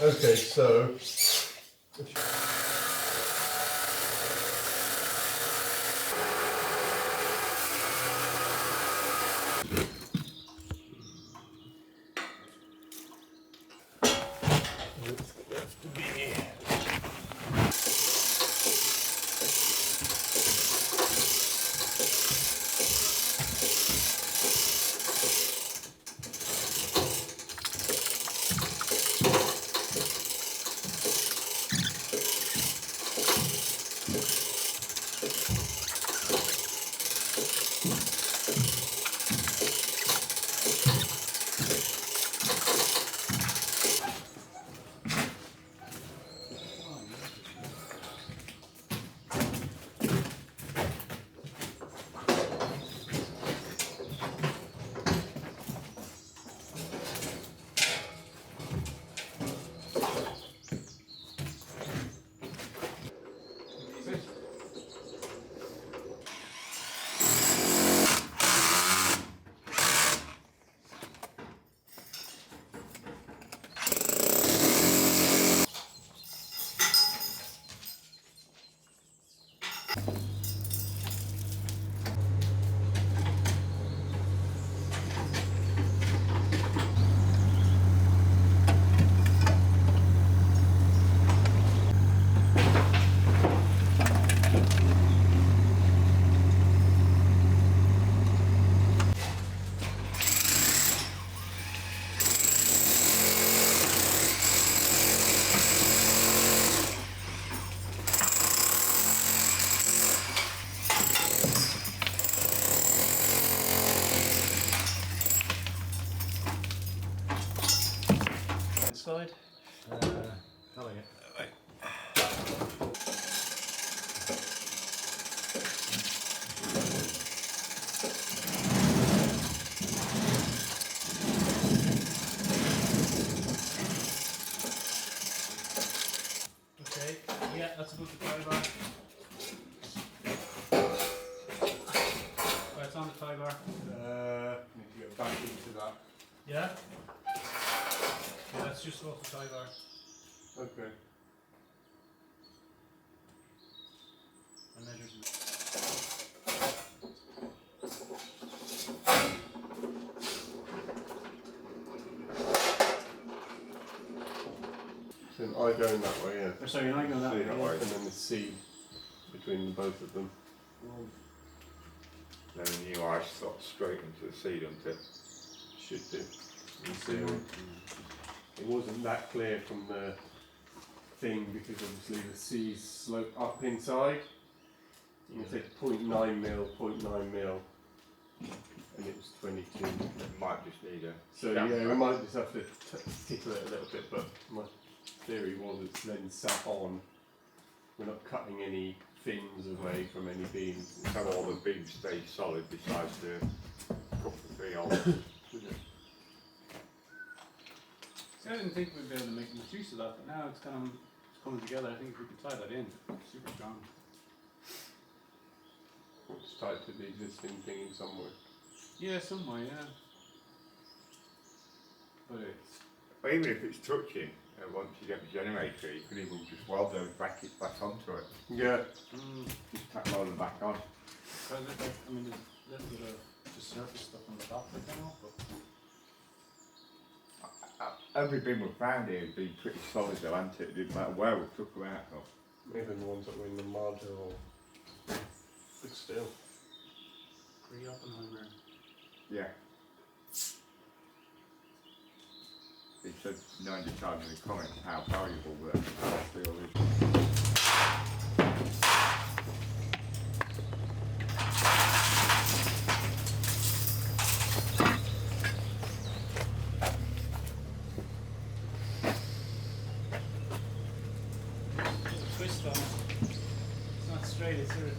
Okay, so inside. Hello, yeah. Okay, yeah, that's above the tie bar. Right, it's on the tie bar. Need to get back into that. Yeah? Yeah, that's just off the tie bar. Okay. And measures it. So I go in that way, yeah. Or sorry, you're not going that See way. that yeah. way. And then the C between the both of them. Then the new ice slots straight into the sea, doesn't it? Should do. In theory. It wasn't that clear from the thing because obviously the C's slope up inside. You take 0.9 mil, 0.9 mil, and it was 22. It might just need a So yeah, we might just have to tickle it a little bit, but my theory was it's then sat on. We're not cutting any fins away from any beams. So all the beams stay solid besides the couple of three holes. See, I didn't think we'd be able to make much use of that, but now it's kind of coming together. I think if we can tie that in, it's super strong. It's tied to the existing thing in some way. Yeah, somewhere, yeah. But it's But even if it's touching, once you get the generator, you can even just weld those brackets back onto it. Yeah. Just tack them back on. I mean, there's a little bit of just surface stuff on the top that came off, but Every bin we found here has been pretty solid though, hasn't it? It didn't matter where we took them out of. Even the ones that were in the marginal. But still. pre-Oppenheimer. Yeah. He said 90 times in the comments how valuable that steel is. There's a twist on it. It's not straight, it's sort of.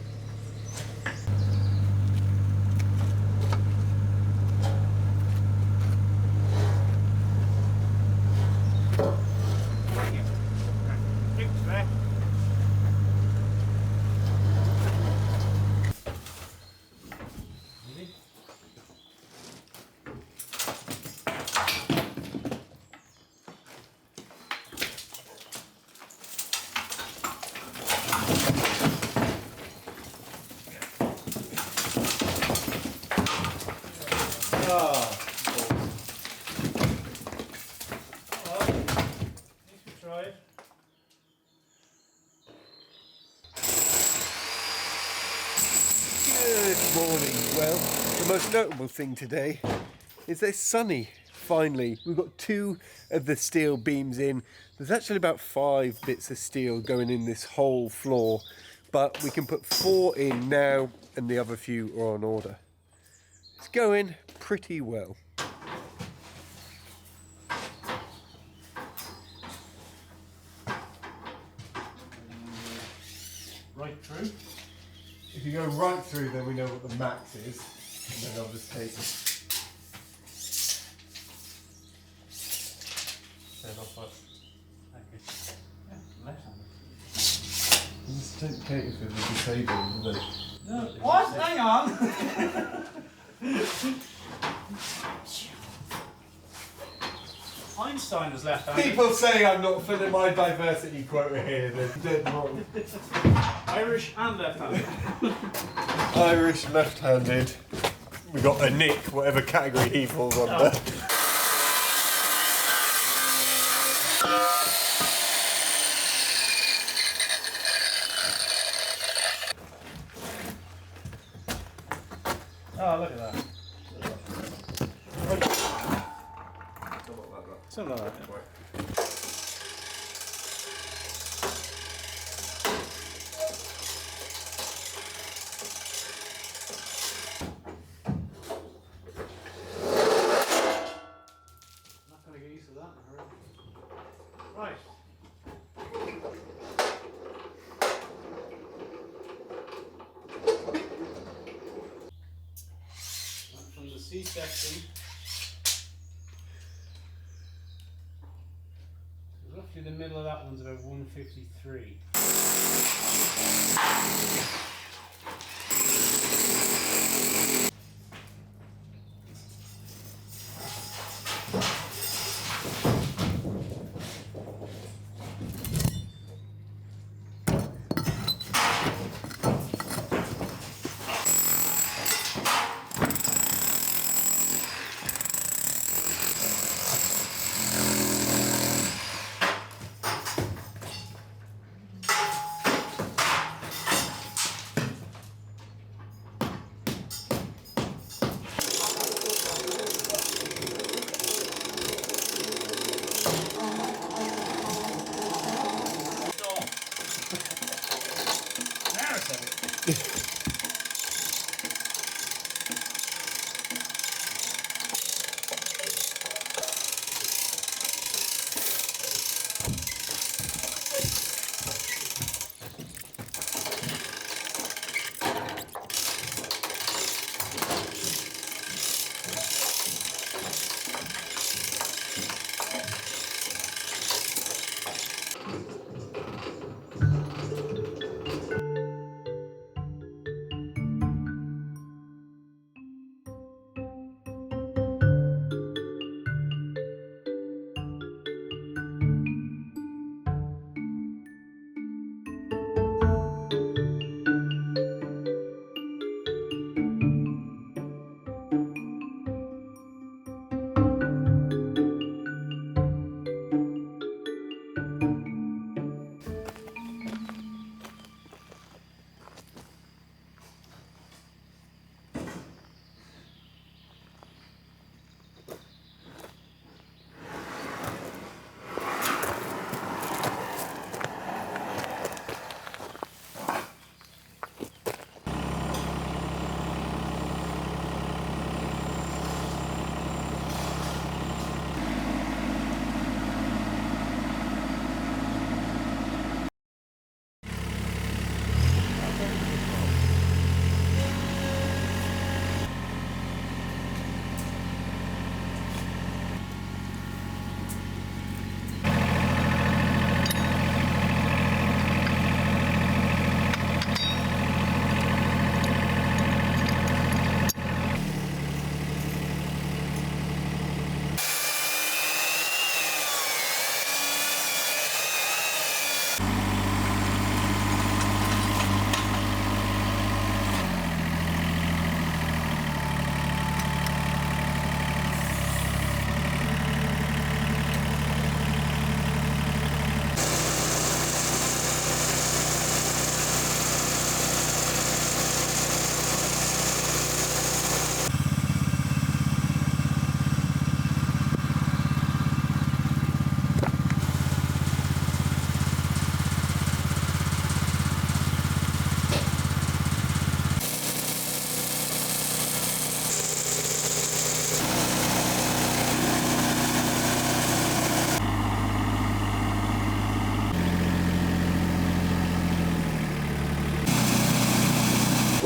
Ah. Well, at least we tried. Good morning. Well, the most notable thing today is that it's sunny. Finally, we've got 2 of the steel beams in. There's actually about 5 bits of steel going in this whole floor, but we can put 4 in now and the other few are on order. It's going pretty well. Right through. If you go right through, then we know what the max is, and then I'll just take it. Turn off what? Okay. Yeah, left-handed. These don't cater for the disabled, do they? No. What? Hang on! Einstein was left-handed. People say I'm not filling my diversity quota here, they're dead wrong. Irish and left-handed. Irish left-handed. We got a Nick, whatever category he falls under. Oh, look at that. Something like that. Not going to get used to that in a hurry. Right. From the C section, roughly the middle of that one's about 153.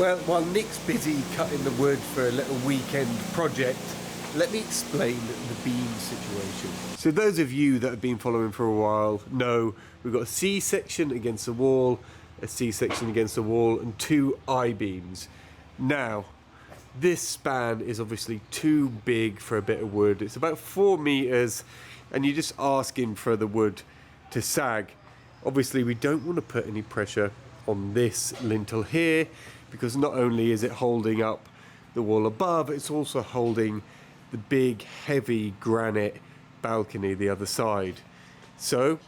Well, while Nick's busy cutting the wood for a little weekend project, let me explain the beam situation. So those of you that have been following for a while know we've got a C-section against the wall, a C-section against the wall, and 2 I-beams. Now, this span is obviously too big for a bit of wood. It's about 4 meters, and you're just asking for the wood to sag. Obviously, we don't want to put any pressure on this lintel here, because not only is it holding up the wall above, it's also holding the big heavy granite balcony the other side. So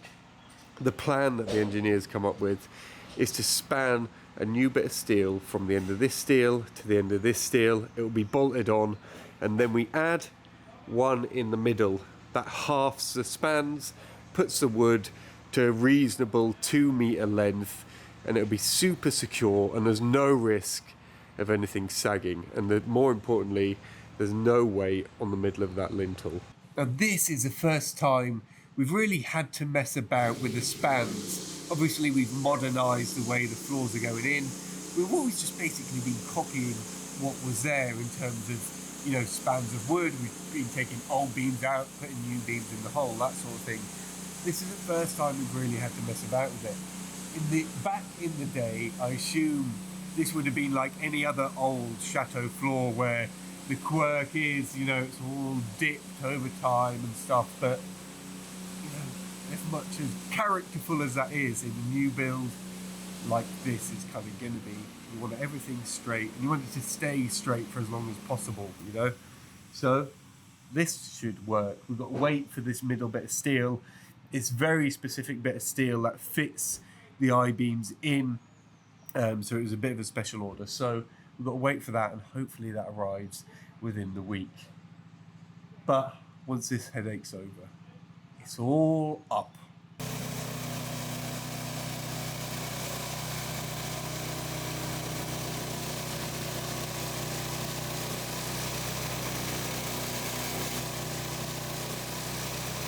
the plan that the engineers come up with is to span a new bit of steel from the end of this steel to the end of this steel. It will be bolted on, and then we add one in the middle that halves the spans, puts the wood to a reasonable 2 meter length, and it'll be super secure, and there's no risk of anything sagging, and more importantly, there's no weight on the middle of that lintel. Now this is the first time we've really had to mess about with the spans. Obviously we've modernised the way the floors are going in. We've always just basically been copying what was there in terms of, you know, spans of wood. We've been taking old beams out, putting new beams in the hole, that sort of thing. This is the first time we've really had to mess about with it. Back in the day, I assume this would have been like any other old chateau floor where the quirk is, you know, it's all dipped over time and stuff, but, you know, as much as characterful as that is in a new build like this is kind of going to be, you want everything straight, and you want it to stay straight for as long as possible, you know? So, this should work. We've got to wait for this middle bit of steel. It's very specific bit of steel that fits the I-beams in, so it was a bit of a special order. So we've got to wait for that, and hopefully that arrives within the week. But once this headache's over, it's all up.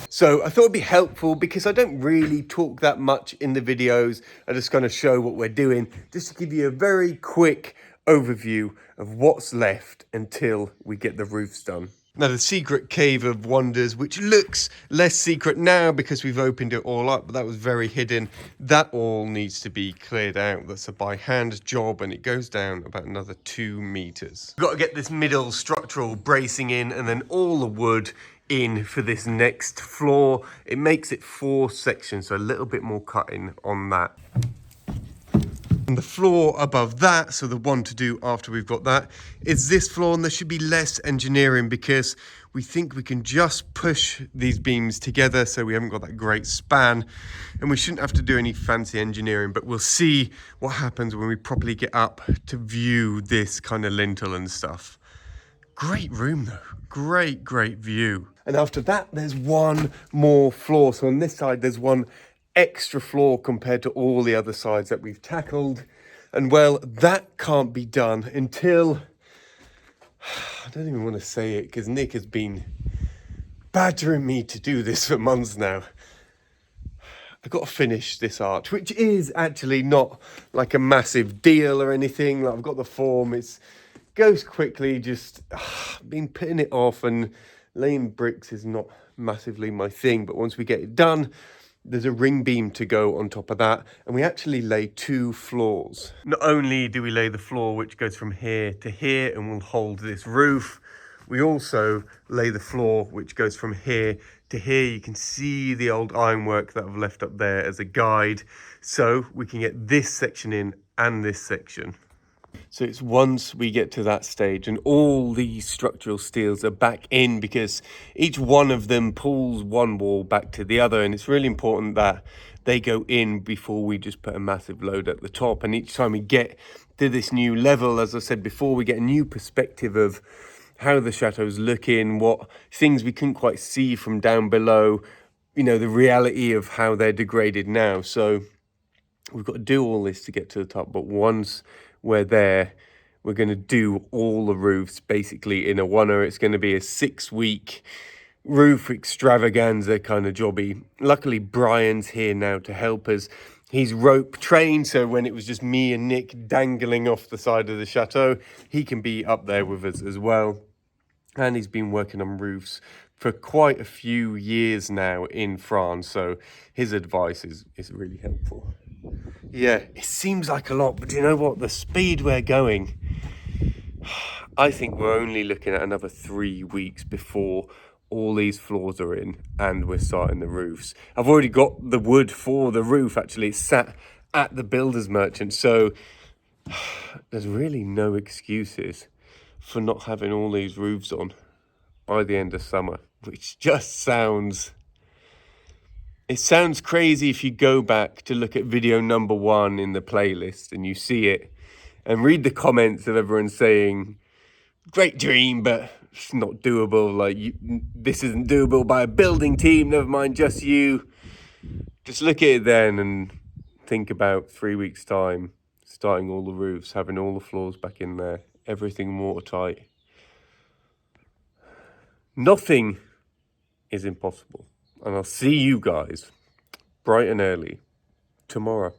So I thought it'd be helpful, because I don't really talk that much in the videos. I just kind of show what we're doing, just to give you a very quick overview of what's left until we get the roofs done. Now the secret cave of wonders, which looks less secret now because we've opened it all up, but that was very hidden. That all needs to be cleared out. That's a by hand job, and it goes down about another 2 meters. We've got to get this middle structural bracing in, and then all the wood in for this next floor. It makes it 4 sections, so a little bit more cutting on that. And the floor above that, so the one to do after we've got that, is this floor, and there should be less engineering because we think we can just push these beams together, so we haven't got that great span, and we shouldn't have to do any fancy engineering, but we'll see what happens when we properly get up to view this kind of lintel and stuff. Great room though, great view. And after that, there's one more floor. So on this side, there's one extra floor compared to all the other sides that we've tackled. And well, that can't be done until, I don't even want to say it because Nick has been badgering me to do this for months now. I've got to finish this arch, which is actually not like a massive deal or anything. Like, I've got the form, it goes quickly, just been putting it off, and laying bricks is not massively my thing. But once we get it done, there's a ring beam to go on top of that, and we actually lay 2 floors. Not only do we lay the floor which goes from here to here and will hold this roof, we also lay the floor which goes from here to here. You can see the old ironwork that I've left up there as a guide, so we can get this section in and this section. So it's once we get to that stage and all these structural steels are back in, because each one of them pulls one wall back to the other, and it's really important that they go in before we just put a massive load at the top. And each time we get to this new level, as I said before, we get a new perspective of how the chateau's looking, what things we couldn't quite see from down below, you know, the reality of how they're degraded now. So we've got to do all this to get to the top, but once we're there, we're going to do all the roofs basically in a oneer. It's going to be a 6-week roof extravaganza kind of jobby. Luckily, Brian's here now to help us. He's rope trained, so when it was just me and Nick dangling off the side of the chateau, he can be up there with us as well. And he's been working on roofs for quite a few years now in France, so his advice is really helpful. Yeah, it seems like a lot, but do you know what? The speed we're going, I think we're only looking at another 3 weeks before all these floors are in and we're starting the roofs. I've already got the wood for the roof, actually. It's sat at the builder's merchant, so there's really no excuses for not having all these roofs on by the end of summer, which just sounds... It sounds crazy if you go back to look at video number 1 in the playlist and you see it and read the comments of everyone saying, great dream, but it's not doable. Like, this isn't doable by a building team, never mind just you. Just look at it then and think about 3 weeks' time, starting all the roofs, having all the floors back in there, everything watertight. Nothing is impossible. And I'll see you guys bright and early tomorrow.